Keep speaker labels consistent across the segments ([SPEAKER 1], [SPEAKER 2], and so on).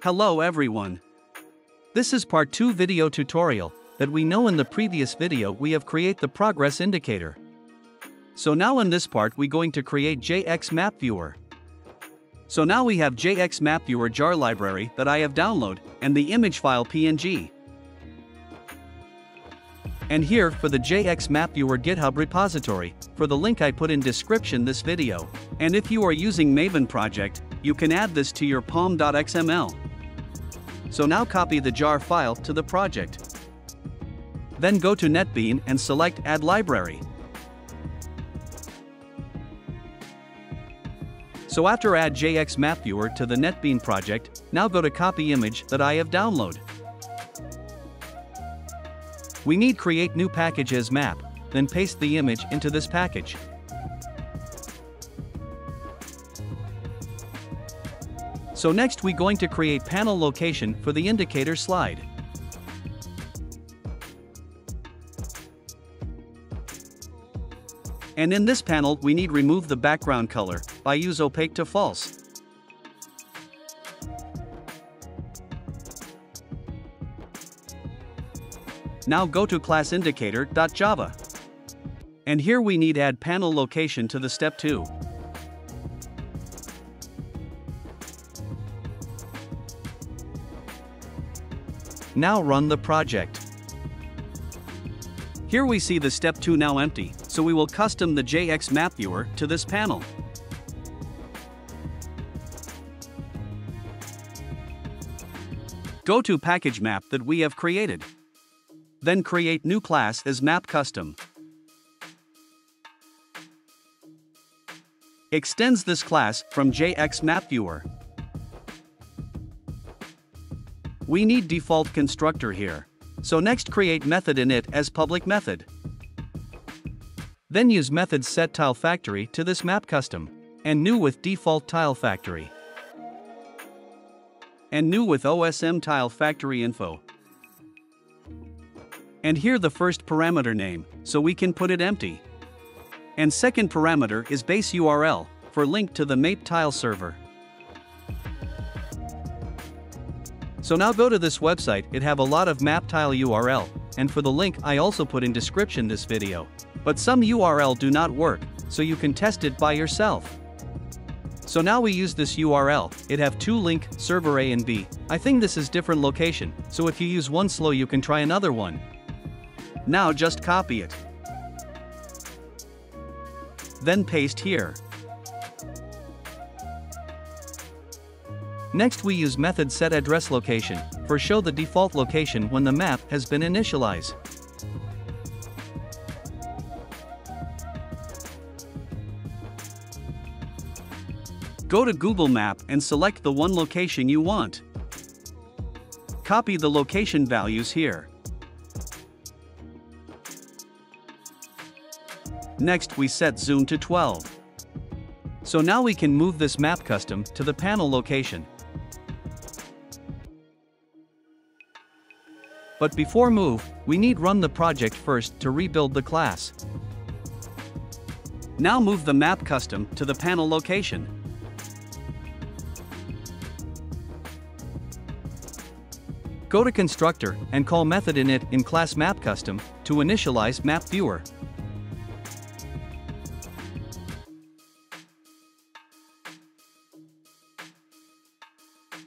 [SPEAKER 1] Hello everyone. This is part 2 video tutorial that we know in the previous video we have create the progress indicator. So now in this part we going to create JXMapViewer. So now we have JXMapViewer jar library that I have download and the image file PNG. And here for the JXMapViewer GitHub repository, for the link I put in description this video. And if you are using Maven project, you can add this to your pom.xml. So now copy the jar file to the project. Then go to NetBean and select Add Library. So after add JXMapViewer to the NetBean project, now go to copy image that I have download. We need create new package as map, then paste the image into this package. So next we going to create panel location for the indicator slide. And in this panel we need remove the background color by use opaque to false. Now go to class indicator.java. And here we need add panel location to the step 2. Now run the project. Here we see the step 2 now empty, so we will custom the JXMapViewer to this panel. Go to package map that we have created. Then create new class as map custom. Extends this class from JXMapViewer. We need default constructor here. So next create method init as public method. Then use method set tile factory to this map custom. And new with default tile factory. And new with OSM tile factory info. And here the first parameter name, so we can put it empty. And second parameter is base URL, for link to the map tile server. So now go to this website, it have a lot of map tile URL, and for the link I also put in description this video. But some URL do not work, so you can test it by yourself. So now we use this URL, it have two link, server A and B. I think this is different location, so if you use one slow you can try another one. Now just copy it. Then paste here. Next we use method set address location, for show the default location when the map has been initialized. Go to Google Map and select the one location you want. Copy the location values here. Next we set zoom to 12. So now we can move this map custom to the panel location. But before move, we need run the project first to rebuild the class. Now move the map custom to the panel location. Go to constructor and call method init in class map custom to initialize map viewer.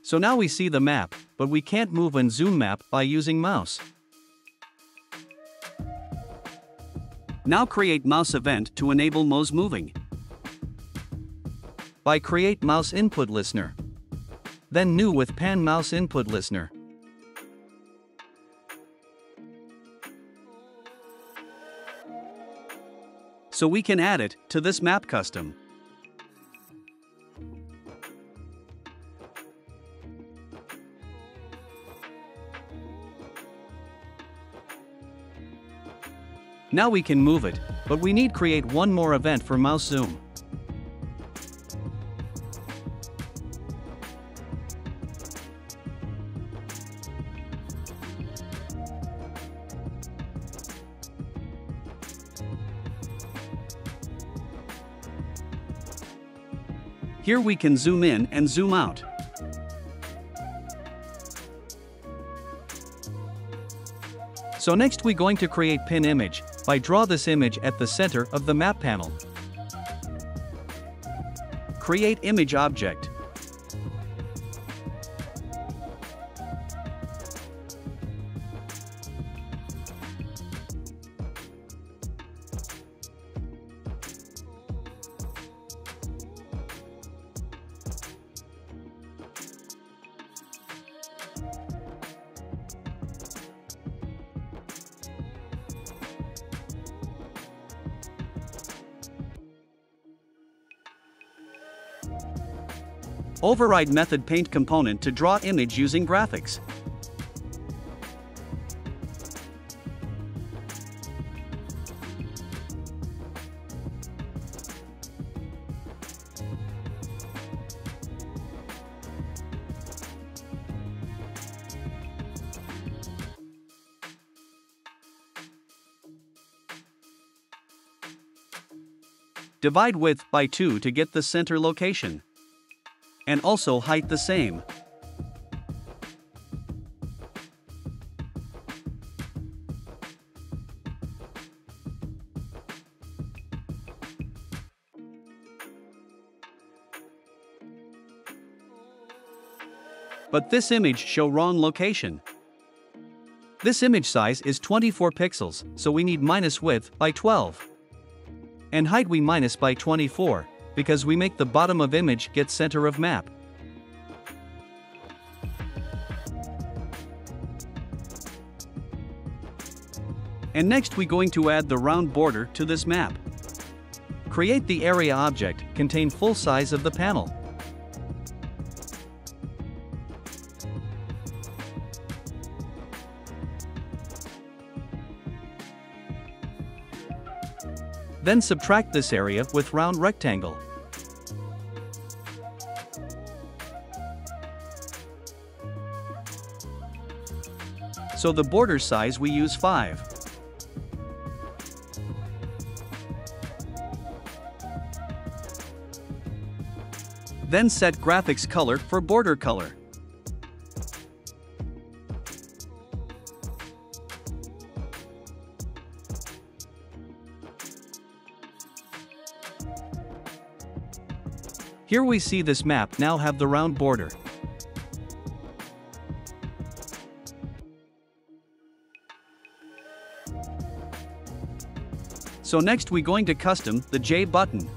[SPEAKER 1] So now we see the map, but we can't move and zoom map by using mouse. Now create mouse event to enable mouse moving. By create mouse input listener. Then new with pan mouse input listener. So we can add it to this map custom. Now we can move it, but we need create one more event for mouse zoom. Here we can zoom in and zoom out. So next we going to create pin image, by draw this image at the center of the map panel. Create image object. Override method paint component to draw image using graphics. Divide width by 2 to get the center location. And also height the same. But this image show wrong location. This image size is 24 pixels, so we need minus width by 12. And height we minus by 24. Because we make the bottom of image get center of map. And next we going to add the round border to this map. Create the area object, contain full size of the panel. Then subtract this area with round rectangle. So the border size we use 5. Then set graphics color for border color. Here we see this map now have the round border. So next we going to custom the J button.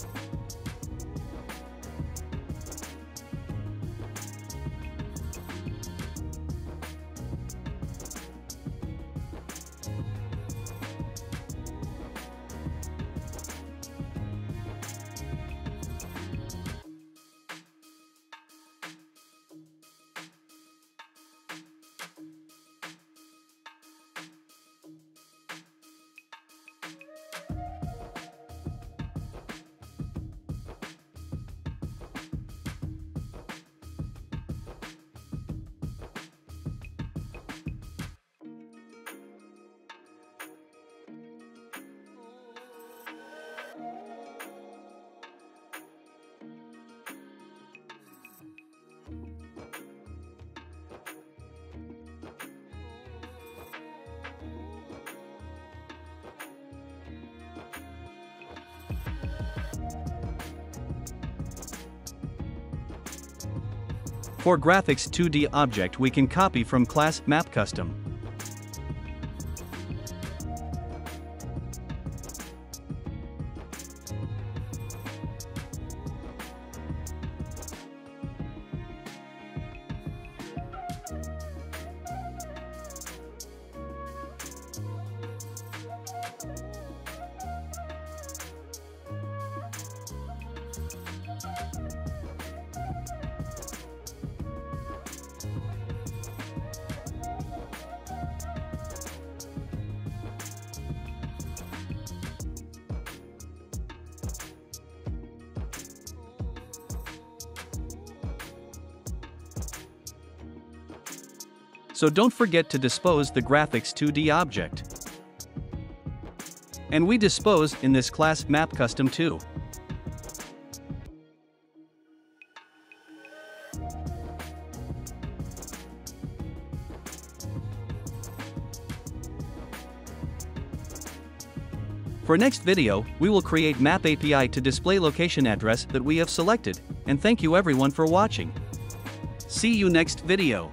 [SPEAKER 1] For graphics 2D object we can copy from class map custom. So don't forget to dispose the graphics 2D object. And we dispose in this class map custom too. For next video, we will create Map API to display location address that we have selected, and thank you everyone for watching. See you next video.